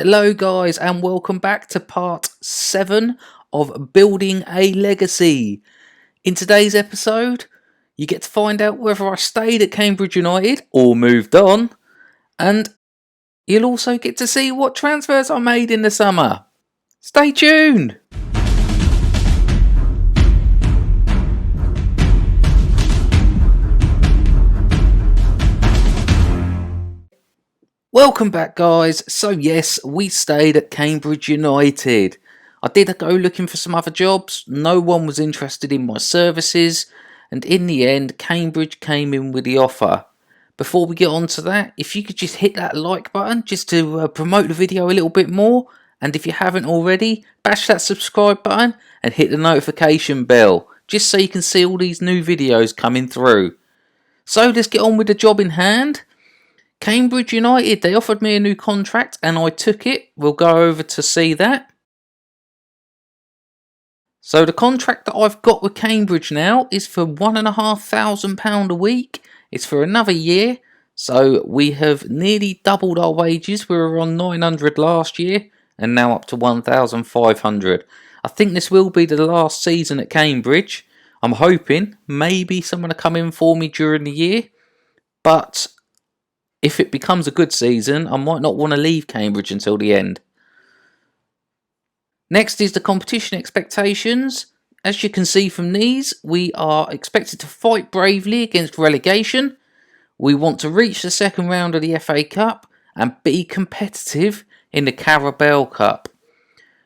Hello guys and welcome back to part 7 of Building a Legacy. In today's episode you get to find out whether I stayed at Cambridge United or moved on, and you'll also get to see what transfers I made in the summer. Stay tuned! Welcome back guys. So yes, we stayed at Cambridge United. I did go looking for some other jobs, no one was interested in my services, and in the end Cambridge came in with the offer. Before we get on to that, if you could just hit that like button just to promote the video a little bit more, and if you haven't already, bash that subscribe button and hit the notification bell just so you can see all these new videos coming through. So let's get on with the job in hand. Cambridge United, they offered me a new contract and I took it. We'll go over to see that. So the contract that I've got with Cambridge now is for £1,500 a week. It's for another year. So we have nearly doubled our wages. We were on 900 last year and now up to 1,500. I think this will be the last season at Cambridge. I'm hoping maybe someone will come in for me during the year. But if it becomes a good season, I might not want to leave Cambridge until the end. Next is the competition expectations. As you can see from these, we are expected to fight bravely against relegation. We want to reach the second round of the FA Cup and be competitive in the Carabao Cup.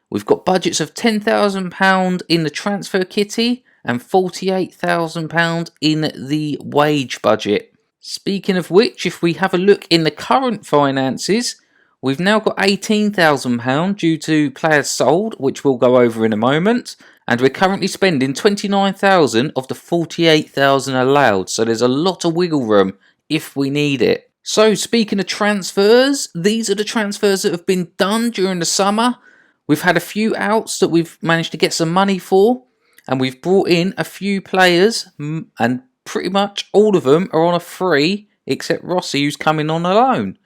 We've got budgets of £10,000 in the transfer kitty and £48,000 in the wage budget. Speaking of which, if we have a look in the current finances, we've now got £18,000 due to players sold, which we'll go over in a moment, and we're currently spending £29,000 of the £48,000 allowed, so there's a lot of wiggle room if we need it. So speaking of transfers, these are the transfers that have been done during the summer. We've had a few outs that we've managed to get some money for, and we've brought in a few players, and pretty much all of them are on a free, except Rossi, who's coming on a loan.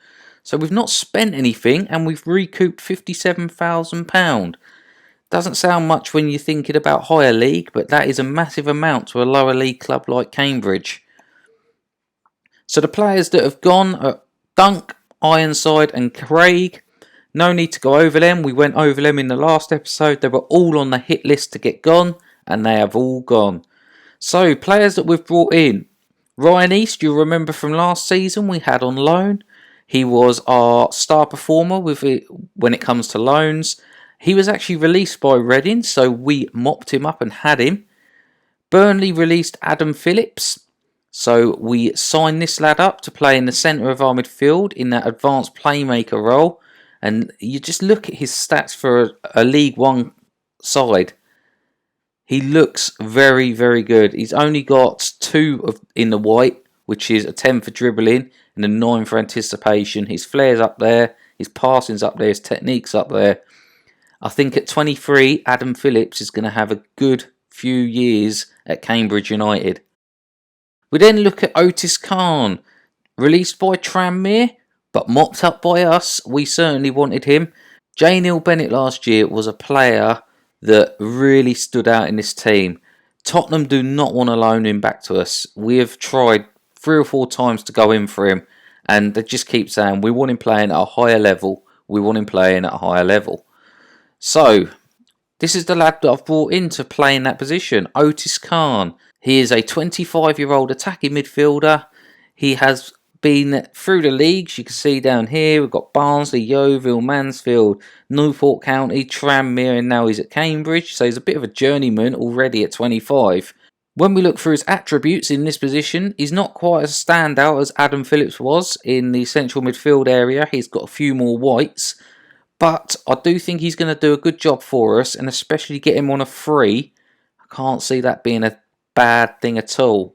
So we've not spent anything and we've recouped £57,000. Doesn't sound much when you're thinking about higher league, but that is a massive amount to a lower league club like Cambridge. So the players that have gone are Dunk, Ironside and Craig. No need to go over them. We went over them in the last episode. They were all on the hit list to get gone, and they have all gone. So, players that we've brought in. Ryan East, you'll remember from last season, we had on loan. He was our star performer when it comes to loans. He was actually released by Reading, so we mopped him up and had him. Burnley released Adam Phillips, so we signed this lad up to play in the centre of our midfield in that advanced playmaker role. And you just look at his stats for a League One side. He looks very, very good. He's only got 2 in the white, which is a 10 for dribbling and a 9 for anticipation. His flair's up there, his passing's up there, his technique's up there. I think at 23, Adam Phillips is going to have a good few years at Cambridge United. We then look at Otis Khan, released by Tranmere, but mopped up by us. We certainly wanted him. J. Neil Bennett last year was a player that really stood out in this team. Tottenham do not want to loan him back to us. We have tried 3 or 4 times to go in for him, and they just keep saying we want him playing at a higher level. We want him playing at a higher level. So this is the lad that I've brought in to play in that position, Otis Khan. He is a 25-year-old attacking midfielder. He has been through the leagues. You can see down here we've got Barnsley, Yeovil, Mansfield, Newport County, Tranmere, and now he's at Cambridge, so he's a bit of a journeyman already at 25. When we look through his attributes in this position, he's not quite as standout as Adam Phillips was in the central midfield area. He's got a few more whites, but I do think he's going to do a good job for us, and especially get him on a free. I can't see that being a bad thing at all.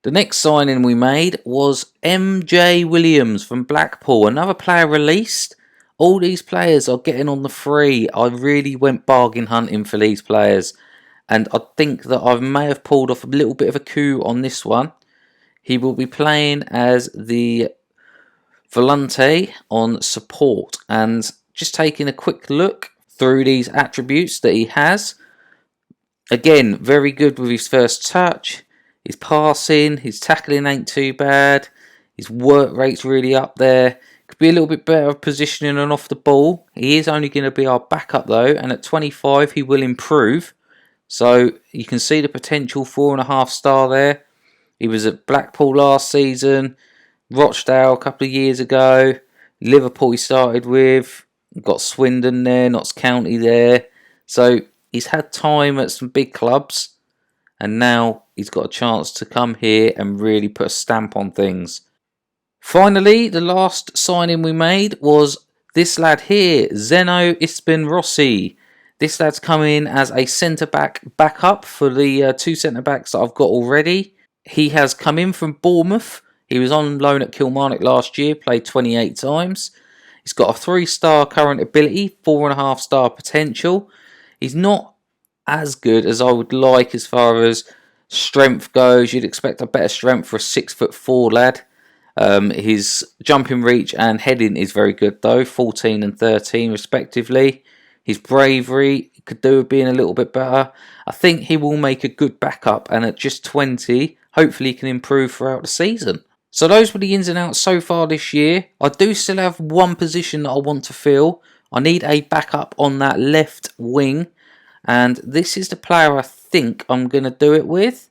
The next signing we made was MJ Williams from Blackpool, another player released. All these players are getting on the free. I really went bargain hunting for these players, and I think that I may have pulled off a little bit of a coup on this one. He will be playing as the Volante on support, and just taking a quick look through these attributes that he has. Again, very good with his first touch, his passing, his tackling ain't too bad, his work rate's really up there. Could be a little bit better positioning and off the ball. He is only going to be our backup though, and at 25 he will improve. So you can see the potential, 4.5 star there. He was at Blackpool last season, Rochdale a couple of years ago, Liverpool he started with, got Swindon there, Notts County there. So he's had time at some big clubs, and now he's got a chance to come here and really put a stamp on things. Finally, the last signing we made was this lad here, Zeno Ispin-Rossi. This lad's come in as a centre-back backup for the 2 centre-backs that I've got already. He has come in from Bournemouth. He was on loan at Kilmarnock last year, played 28 times. He's got a 3-star current ability, 4.5 star potential. He's not as good as I would like as far as strength goes. You'd expect a better strength for a 6'4" lad. His jumping reach and heading is very good though, 14 and 13 respectively. His bravery could do with being a little bit better. I think he will make a good backup, and at just 20, hopefully he can improve throughout the season. So those were the ins and outs so far this year. I do still have one position that I want to fill. I need a backup on that left wing, and this is the player I think I'm going to do it with.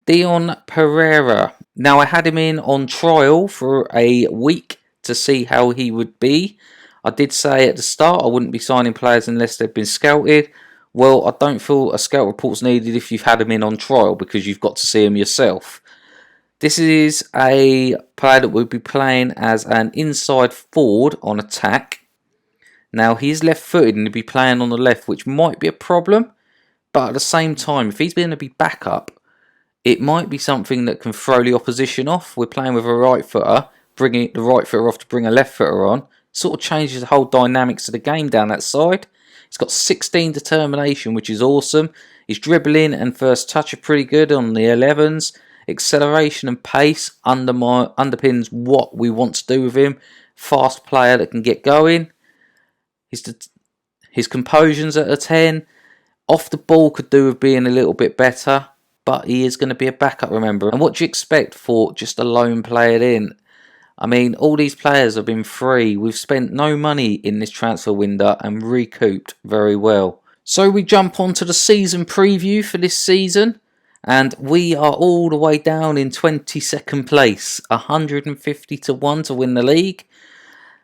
Dion Pereira. Now I had him in on trial for a week to see how he would be. I did say at the start I wouldn't be signing players unless they've been scouted. Well, I don't feel a scout report's needed if you've had him in on trial, because you've got to see him yourself. This is a player that will be playing as an inside forward on attack. Now he's left footed and he'll be playing on the left, which might be a problem, but at the same time, if he's going to be backup, it might be something that can throw the opposition off. We're playing with a right footer, bringing the right footer off to bring a left footer on. Sort of changes the whole dynamics of the game down that side. He's got 16 determination, which is awesome. His dribbling and first touch are pretty good on the 11s. Acceleration and pace underpins what we want to do with him. Fast player that can get going. His composure's at a 10. Off the ball could do with being a little bit better, but he is going to be a backup, remember. And what do you expect for just a lone player in? I mean, all these players have been free. We've spent no money in this transfer window and recouped very well. So we jump on to the season preview for this season, and we are all the way down in 22nd place, 150 to 1 to win the league.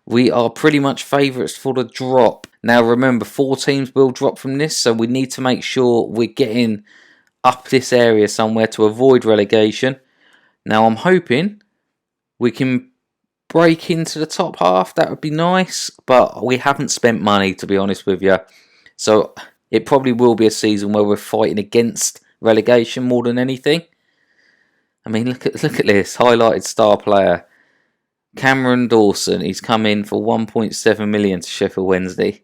We are pretty much favourites for the drop. Now remember, 4 teams will drop from this, so we need to make sure we're getting up this area somewhere to avoid relegation. Now I'm hoping we can break into the top half. That would be nice, but we haven't spent money, to be honest with you. So it probably will be a season where we're fighting against relegation more than anything. I mean, look at this highlighted star player, Cameron Dawson. He's come in for 1.7 million to Sheffield Wednesday.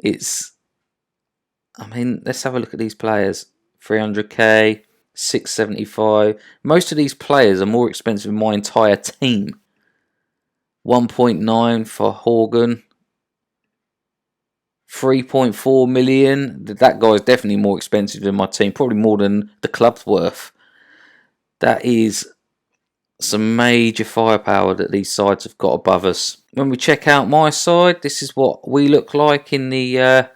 I mean, let's have a look at these players. 300k, 675. Most of these players are more expensive than my entire team. 1.9 for Horgan. 3.4 million. That guy is definitely more expensive than my team. Probably more than the club's worth. That is some major firepower that these sides have got above us. When we check out my side, this is what we look like in the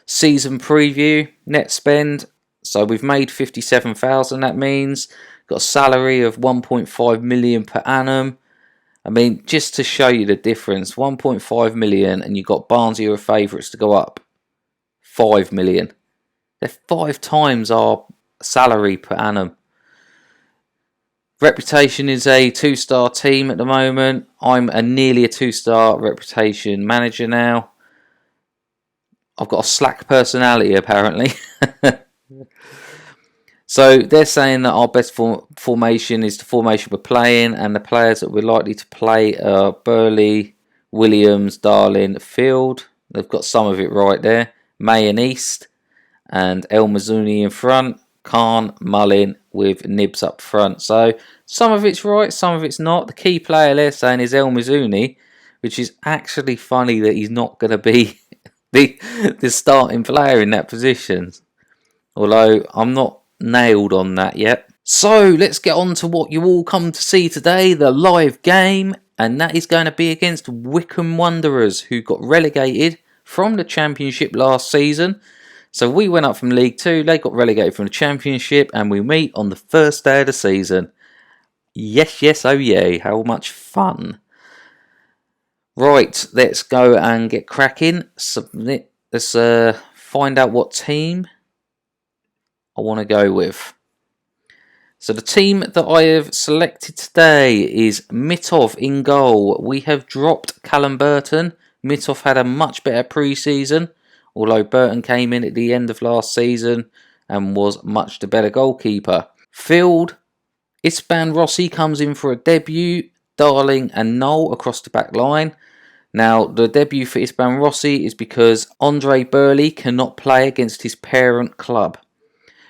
season preview. Net spend. So we've made 57,000. That means got a salary of 1.5 million per annum. I mean, just to show you the difference, 1.5 million, and you've got Barnsley who are favourites to go up 5 million. They're 5 times our salary per annum. Reputation is a 2-star team at the moment. I'm nearly a 2-star reputation manager now. I've got a slack personality apparently. So they're saying that our best formation is the formation we're playing, and the players that we're likely to play are Burley, Williams, Darling, Field. They've got some of it right there. May and East, and El Mazzuni in front. Khan, Mullin with Nibs up front. So some of it's right, some of it's not. The key player they're saying is El Mazzuni, which is actually funny that he's not going to be the starting player in that position. Although I'm not nailed on that yet. So let's get on to what you all come to see today, the live game, and that is going to be against Wycombe Wanderers, who got relegated from the Championship last season. So we went up from League 2, they got relegated from the Championship, and we meet on the first day of the season. Yes, yes, oh yay, how much fun. Right, let's go and get cracking. Submit. Let's find out what team I want to go with. So the team that I have selected today is Mitov in goal. We have dropped Callum Burton. Mitov had a much better pre-season, although Burton came in at the end of last season and was much the better goalkeeper. Field, Ispan Rossi comes in for a debut. Darling and Noel across the back line. Now, the debut for Ispan Rossi is because Andre Burley cannot play against his parent club.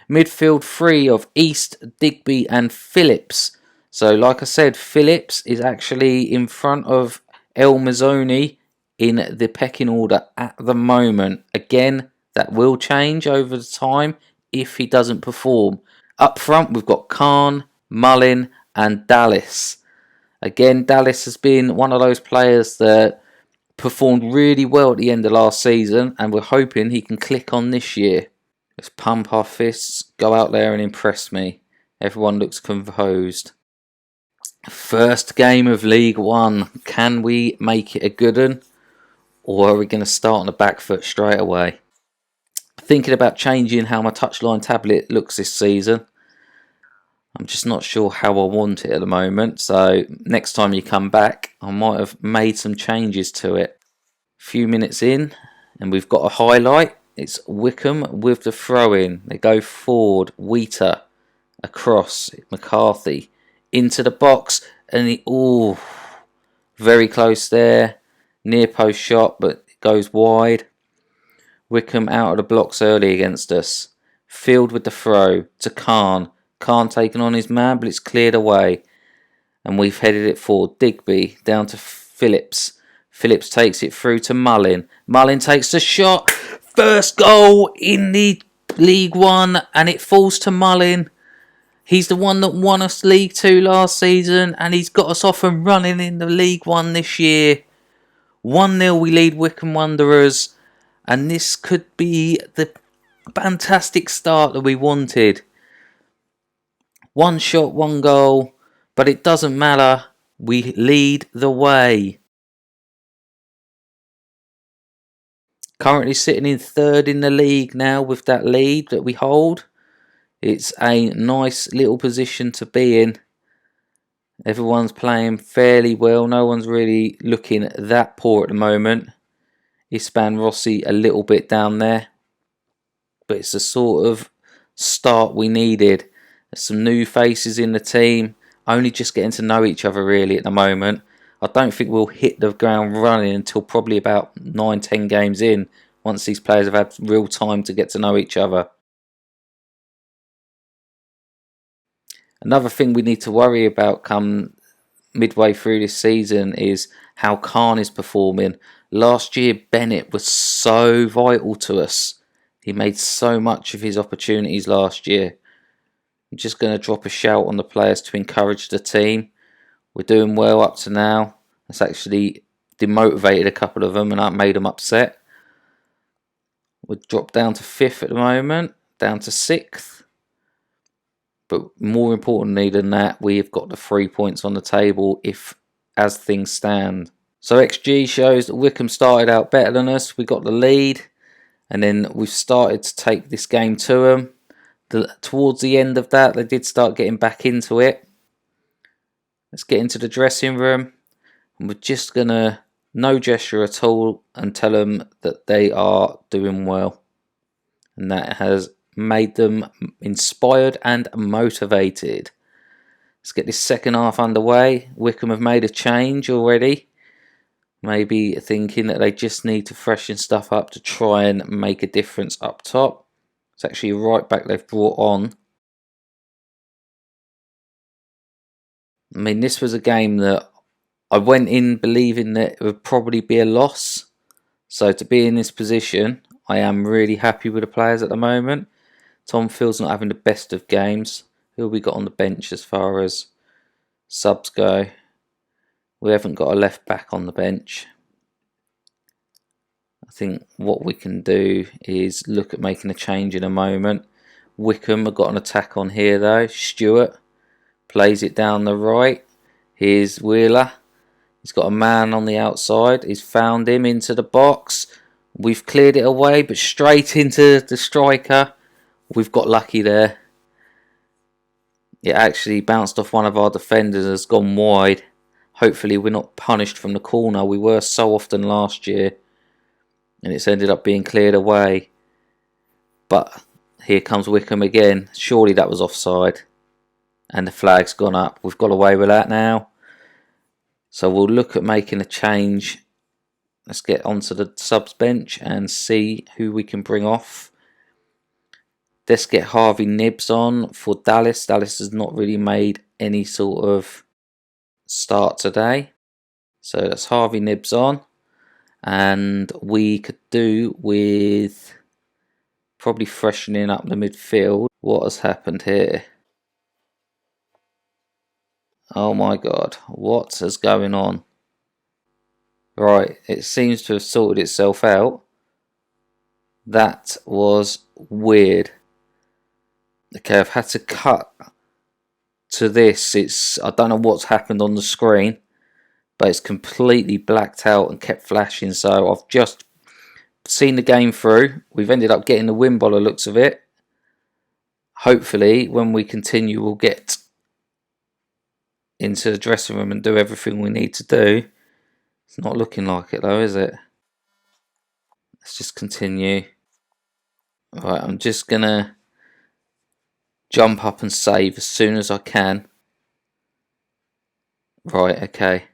Midfield three of East, Digby and Phillips. So like I said, Phillips is actually in front of El Mazzoni in the pecking order at the moment. Again, that will change over the time if he doesn't perform. Up front we've got Khan, Mullin and Dallas. Again, Dallas has been one of those players that performed really well at the end of last season, and we're hoping he can click on this year. Let's pump our fists, go out there and impress me. Everyone looks composed. First game of League One. Can we make it a good one? Or are we going to start on the back foot straight away? Thinking about changing how my touchline tablet looks this season. I'm just not sure how I want it at the moment. So next time you come back, I might have made some changes to it. A few minutes in and we've got a highlight. It's Wycombe with the throw-in. They go forward. Wheater across. McCarthy into the box. And very close there. Near post shot, but it goes wide. Wycombe out of the blocks early against us. Field with the throw to Khan. Khan taking on his man, but it's cleared away. And we've headed it forward. Digby down to Phillips. Phillips takes it through to Mullin. Mullin takes the shot. First goal in the League One, and it falls to Mullin. He's the one that won us League 2 last season, and he's got us off and running in the League 1 this year. 1-0 we lead Wycombe Wanderers, and this could be the fantastic start that we wanted. One shot, one goal, but it doesn't matter. We lead the way. Currently sitting in third in the league now with that lead that we hold. It's a nice little position to be in. Everyone's playing fairly well. No one's really looking that poor at the moment. Ispan Rossi a little bit down there. But it's the sort of start we needed. There's some new faces in the team. Only just getting to know each other really at the moment. I don't think we'll hit the ground running until probably about 9-10 games in, once these players have had real time to get to know each other. Another thing we need to worry about come midway through this season is how Khan is performing. Last year Bennett was so vital to us. He made so much of his opportunities last year. I'm just going to drop a shout on the players to encourage the team. We're doing well up to now. It's actually demotivated a couple of them and that made them upset. We've dropped down to 5th at the moment, down to 6th. But more importantly than that, we've got the 3 points on the table as things stand. So XG shows that Wycombe started out better than us. We got the lead and then we've started to take this game to them. Towards the end of that, they did start getting back into it. Let's get into the dressing room. And we're just going to, no gesture at all, and tell them that they are doing well. And that has made them inspired and motivated. Let's get this second half underway. Wycombe have made a change already. Maybe thinking that they just need to freshen stuff up to try and make a difference up top. It's actually a right back they've brought on. I mean, this was a game that I went in believing that it would probably be a loss. So to be in this position, I am really happy with the players at the moment. Tom Field's not having the best of games. Who have we got on the bench as far as subs go? We haven't got a left back on the bench. I think what we can do is look at making a change in a moment. Wickham have got an attack on here though. Stewart plays it down the right. Here's Wheeler. He's got a man on the outside. He's found him into the box. We've cleared it away, but straight into the striker. We've got lucky there. It actually bounced off one of our defenders and has gone wide. Hopefully we're not punished from the corner. We were so often last year. And it's ended up being cleared away. But here comes Wickham again. Surely that was offside. And the flag's gone up. We've got away with that now. So we'll look at making a change. Let's get onto the subs bench and see who we can bring off. Let's get Harvey Nibbs on for Dallas. Dallas has not really made any sort of start today. So that's Harvey Nibbs on. And we could do with probably freshening up the midfield. What has happened here? Oh my god, what is going on? Right, it seems to have sorted itself out. That was weird. Okay, I've had to cut to this. I don't know what's happened on the screen, but it's completely blacked out and kept flashing. So I've just seen the game through. We've ended up getting the win by the looks of it. Hopefully, when we continue, we'll get into the dressing room and do everything we need to do. It's not looking like it though, is it? Let's just continue. Right, I'm just gonna jump up and save as soon as I can. Right, okay.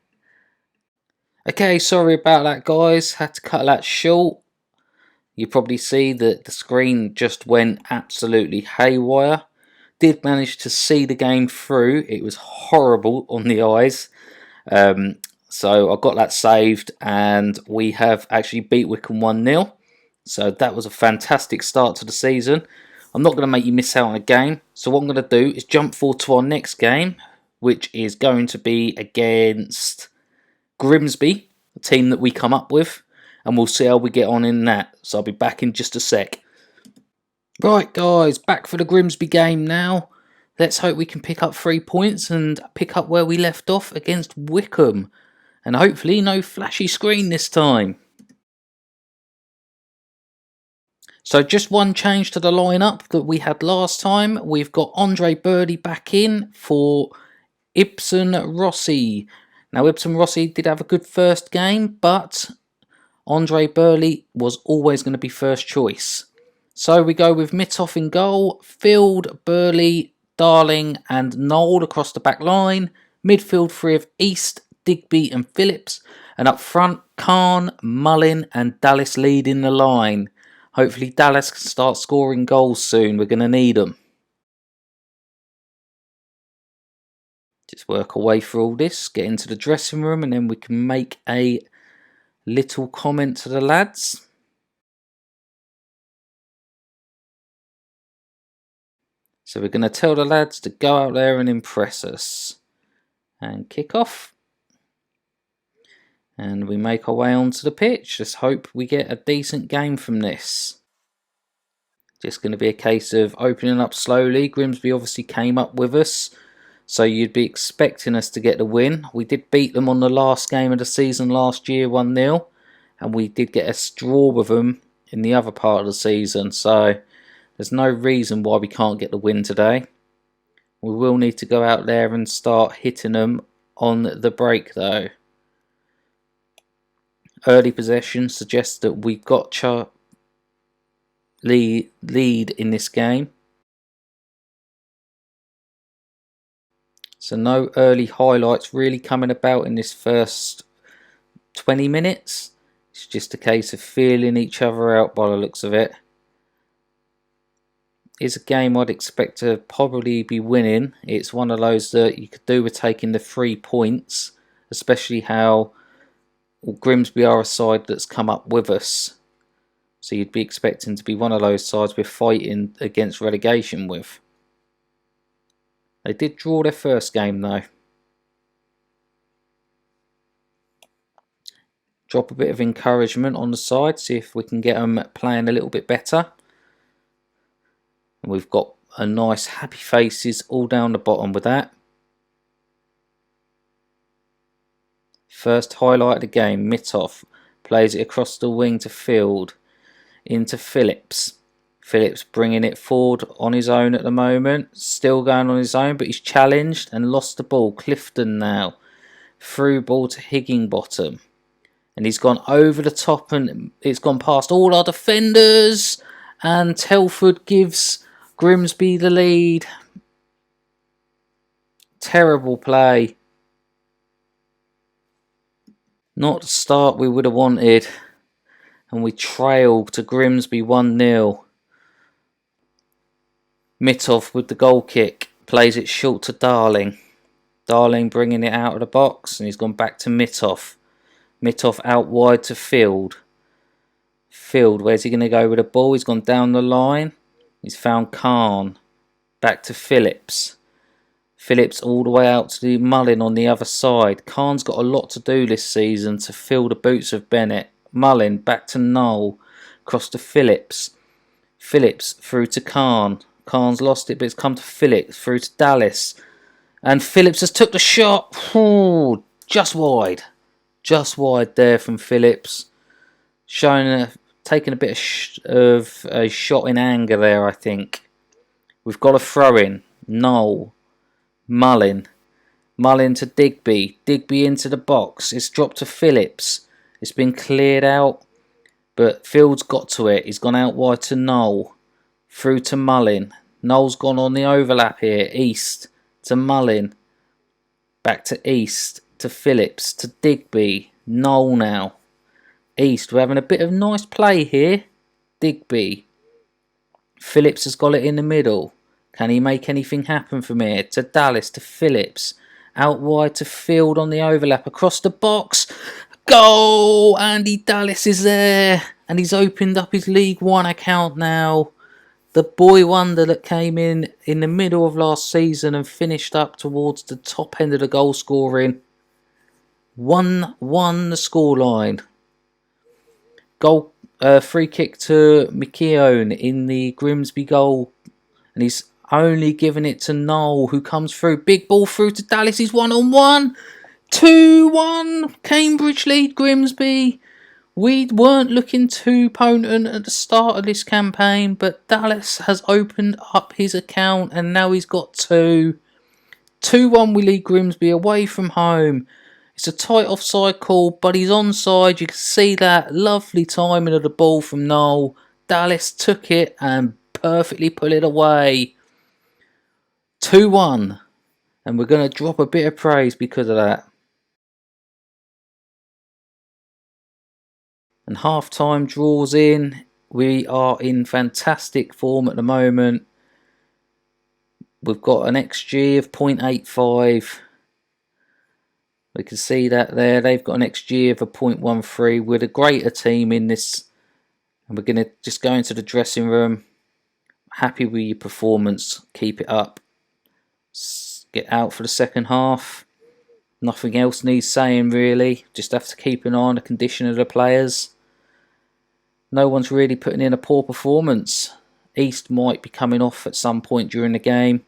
Okay, sorry about that guys, had to cut that short. You probably see that the screen just went absolutely haywire. Did manage to see the game through. It was horrible on the eyes. So I got that saved and we have actually beat Wickham 1-0. So that was a fantastic start to the season. I'm not going to make you miss out on a game. So what I'm going to do is jump forward to our next game, which is going to be against Grimsby, a team that we come up with. And we'll see how we get on in that. So I'll be back in just a sec. Right guys, back for the Grimsby game now. Let's hope we can pick up 3 points and pick up where we left off against Wickham. And hopefully no flashy screen this time. So just one change to the lineup that we had last time. We've got Andre Birdie back in for Ibsen Rossi. Now Ibsen Rossi did have a good first game, but Andre Burley was always going to be first choice. So we go with Mittoff in goal, Field, Burley, Darling and Knoll across the back line. Midfield three of East, Digby and Phillips. And up front, Khan, Mullin and Dallas leading the line. Hopefully Dallas can start scoring goals soon. We're going to need them. Just work our way through all this, get into the dressing room and then we can make a little comment to the lads. So we're going to tell the lads to go out there and impress us. And kick off. And we make our way onto the pitch. Just hope we get a decent game from this. Just going to be a case of opening up slowly. Grimsby obviously came up with us. So you'd be expecting us to get the win. We did beat them on the last game of the season last year, 1-0. And we did get a draw with them in the other part of the season. So there's no reason why we can't get the win today. We will need to go out there and start hitting them on the break though. Early possession suggests that we've got lead in this game. So no early highlights really coming about in this first 20 minutes. It's just a case of feeling each other out by the looks of it. It's a game I'd expect to probably be winning. It's one of those that you could do with taking the 3 points especially how Grimsby are a side that's come up with us. So you'd be expecting to be one of those sides we're fighting against relegation with. They did draw their first game though. Drop a bit of encouragement on the side, see if we can get them playing a little bit better. And we've got a nice happy faces all down the bottom with that. First highlight of the game, Mitov plays it across the wing to Field, into Phillips. Phillips bringing it forward on his own at the moment, still going on his own, but he's challenged and lost the ball. Clifton now, through ball to Higginbottom. And he's gone over the top and it's gone past all our defenders. And Telford gives Grimsby the lead. Terrible play. Not the start we would have wanted. And we trail to Grimsby 1-0. Mitov with the goal kick. Plays it short to Darling. Darling bringing it out of the box. And he's gone back to Mitov. Mitov out wide to Field. Field, where's he going to go with the ball? He's gone down the line. He's found Khan. Back to Phillips. Phillips all the way out to the Mullin on the other side. Khan's got a lot to do this season to fill the boots of Bennett. Mullin back to Noel. Across to Phillips. Phillips through to Khan. Khan's lost it, but it's come to Phillips. Through to Dallas. And Phillips has took the shot. Ooh, just wide. Just wide there from Phillips. Taking a bit of a shot in anger there, I think. We've got a throw in. Noel. Mullin. Mullin to Digby. Digby into the box. It's dropped to Phillips. It's been cleared out. But Field's got to it. He's gone out wide to Noel. Through to Mullin. Noel's gone on the overlap here. East to Mullin. Back to East. To Phillips, to Digby, Noel now. East, we're having a bit of nice play here. Digby. Phillips has got it in the middle. Can he make anything happen from here? To Dallas, to Phillips. Out wide to Field on the overlap. Across the box. Goal! Andy Dallas is there. And he's opened up his League One account now. The boy wonder that came in the middle of last season and finished up towards the top end of the goal scoring. 1-1 the scoreline. Goal, free kick to McKeown in the Grimsby goal. And he's only given it to Noel, who comes through. Big ball through to Dallas. He's 1-on-1. 2-1. Cambridge lead Grimsby. We weren't looking too potent at the start of this campaign, but Dallas has opened up his account and now he's got 2. 2-1 we lead Grimsby away from home. It's a tight offside call, but he's onside. You can see that lovely timing of the ball from Noel. Dallas took it and perfectly put it away. 2-1. And we're going to drop a bit of praise because of that. And half-time draws in. We are in fantastic form at the moment. We've got an XG of 0.85. We can see that there. They've got an XG of a 0.13. We're the greater team in this. And we're going to just go into the dressing room. Happy with your performance. Keep it up. Get out for the second half. Nothing else needs saying really. Just have to keep an eye on the condition of the players. No one's really putting in a poor performance. East might be coming off at some point during the game.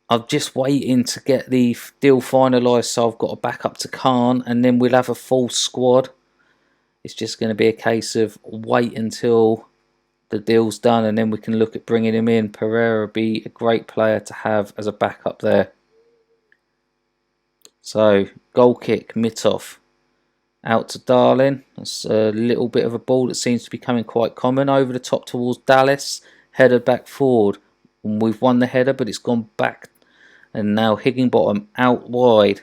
I'm just waiting to get the deal finalised, so I've got to back up to Khan and then we'll have a full squad. It's just going to be a case of wait until the deal's done and then we can look at bringing him in. Pereira would be a great player to have as a backup there. So, goal kick, Mitov. Out to Darling. That's a little bit of a ball that seems to be coming quite common. Over the top towards Dallas. Header back forward. And we've won the header, but it's gone back. And now Higginbottom out wide.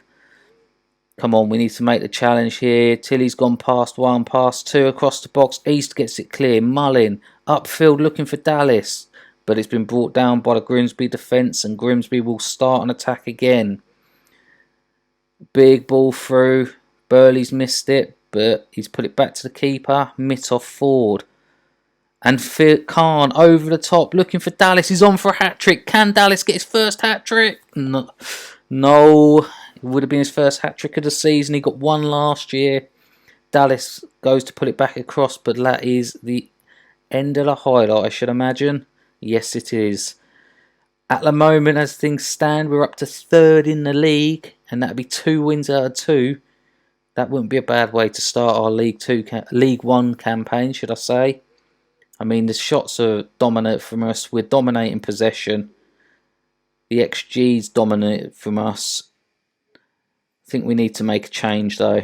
Come on, we need to make the challenge here. Tilly's gone past 1, past 2, across the box. East gets it clear. Mullin upfield looking for Dallas. But it's been brought down by the Grimsby defence and Grimsby will start an attack again. Big ball through. Burley's missed it, but he's put it back to the keeper. Mittoff forward. And Khan over the top, looking for Dallas. He's on for a hat-trick. Can Dallas get his first hat-trick? No. It would have been his first hat-trick of the season. He got one last year. Dallas goes to put it back across, but that is the end of the highlight, I should imagine. Yes, it is. At the moment, as things stand, we're up to third in the league, and that'd be 2 wins out of 2. That wouldn't be a bad way to start our League One campaign, should I say. I mean, the shots are dominant from us. We're dominating possession. The XG's dominant from us. I think we need to make a change, though.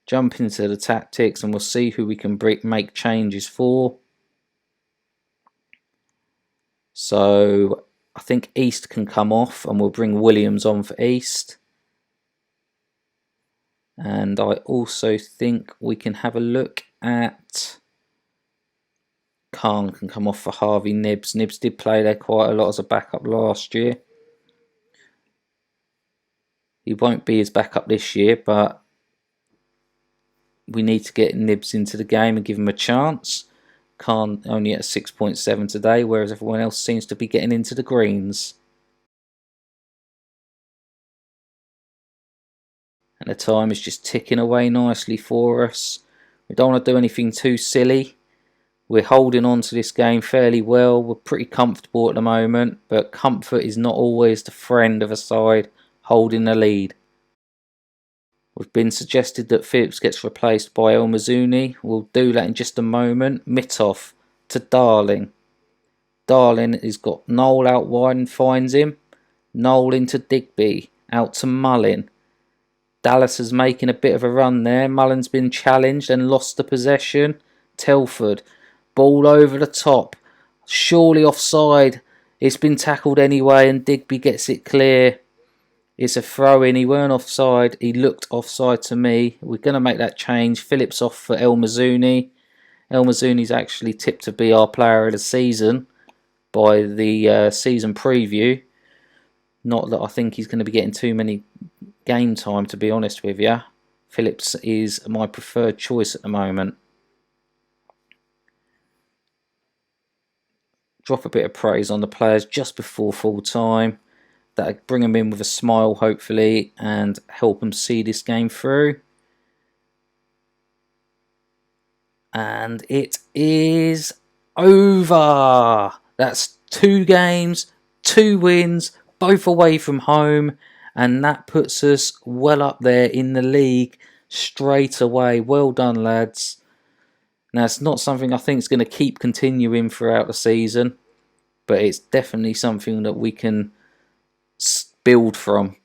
Jump into the tactics and we'll see who we can make changes for. So, I think East can come off and we'll bring Williams on for East. And I also think we can have a look at... Khan can come off for Harvey Nibbs. Nibbs did play there quite a lot as a backup last year. He won't be his backup this year, but we need to get Nibbs into the game and give him a chance. Khan only at 6.7 today, whereas everyone else seems to be getting into the greens. And the time is just ticking away nicely for us. We don't want to do anything too silly. We're holding on to this game fairly well. We're pretty comfortable at the moment, but comfort is not always the friend of a side holding the lead. We've been suggested that Phillips gets replaced by El Mazzuni. We'll do that in just a moment. Mittoff to Darling. Darling has got Noel out wide and finds him. Noel into Digby. Out to Mullin. Dallas is making a bit of a run there. Mullin's been challenged and lost the possession. Telford. Ball over the top. Surely offside. It's been tackled anyway and Digby gets it clear. It's a throw-in. He weren't offside. He looked offside to me. We're going to make that change. Phillips off for El Mazzuni. El Mazzuni's actually tipped to be our player of the season by the season preview. Not that I think he's going to be getting too many game time, to be honest with you. Phillips is my preferred choice at the moment. Drop a bit of praise on the players just before full time. That'll bring them in with a smile, hopefully, and help them see this game through. And it is over. That's 2 games, 2 wins, both away from home. And that puts us well up there in the league straight away. Well done, lads. Now, it's not something I think is going to keep continuing throughout the season, but it's definitely something that we can build from.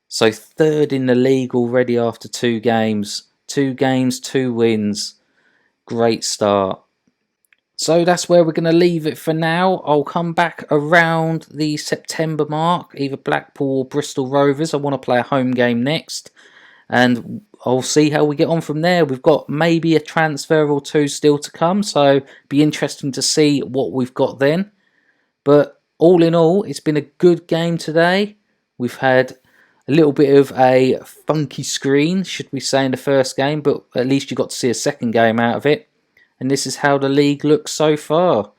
So 3rd in the league already after 2 games. 2 games, 2 wins. Great start. So that's where we're going to leave it for now. I'll come back around the September mark, either Blackpool or Bristol Rovers. I want to play a home game next. And I'll see how we get on from there. We've got maybe a transfer or 2 still to come, so be interesting to see what we've got then. But all in all, it's been a good game today. We've had a little bit of a funky screen, should we say, in the first game, but at least you got to see a second game out of it. And this is how the league looks so far.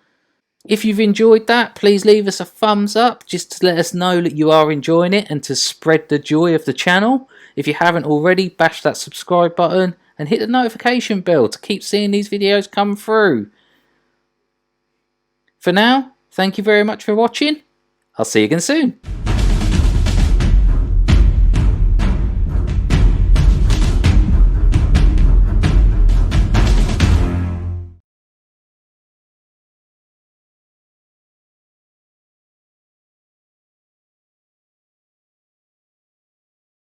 If you've enjoyed that, please leave us a thumbs up just to let us know that you are enjoying it and to spread the joy of the channel. If you haven't already, bash that subscribe button and hit the notification bell to keep seeing these videos come through. For now, thank you very much for watching. I'll see you again soon.